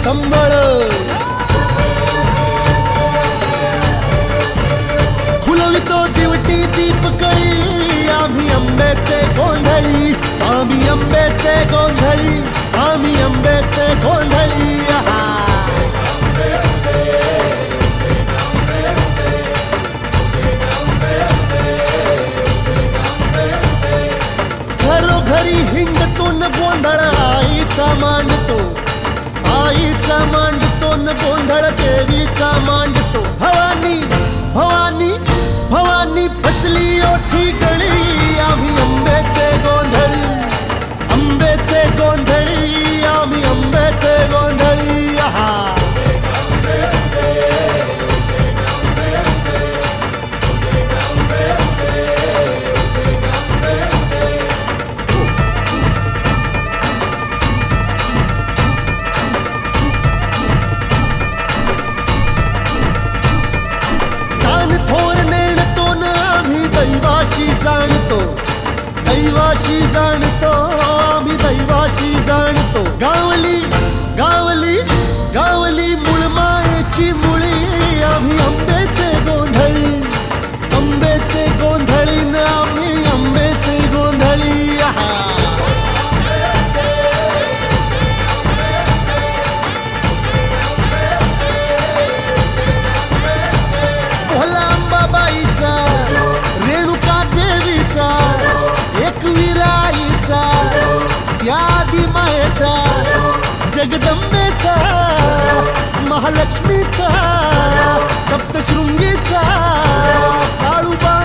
संबळ फुलवितो दिवटी दीपकळी आम्ही आंब्याचे गोंधळी आम्ही आंब्याचे गोंधळी आम्ही आंब्याचे गोंधळी घरोघरी हिंडतो न गोंधळ आईचा मांडतो आईचा मांडतो न गोंधळ देवीचा मांडतो भवानी भवानी भवानी बसली ओठी गळी आम्ही आंब्याचे गोंधळी आंब्याचे गोंधळी आम्ही आंब्याचे गोंधळी दैवाशी जाणतो दैवाशी जाणतो आम्ही दैवाशी जाणतो गावली गावली गावली मुळमायेची मुळी आम्ही आंब्याचे गोंधळी आंब्याचे गोंधळी न आम्ही आंब्याचे गोंधळी भोला अंबाबाईचा रेणुका देवीचा एकविराईचा यादी मायेचा जगदंबेचा महालक्ष्मीचा सप्तशृंगीचा काळूबा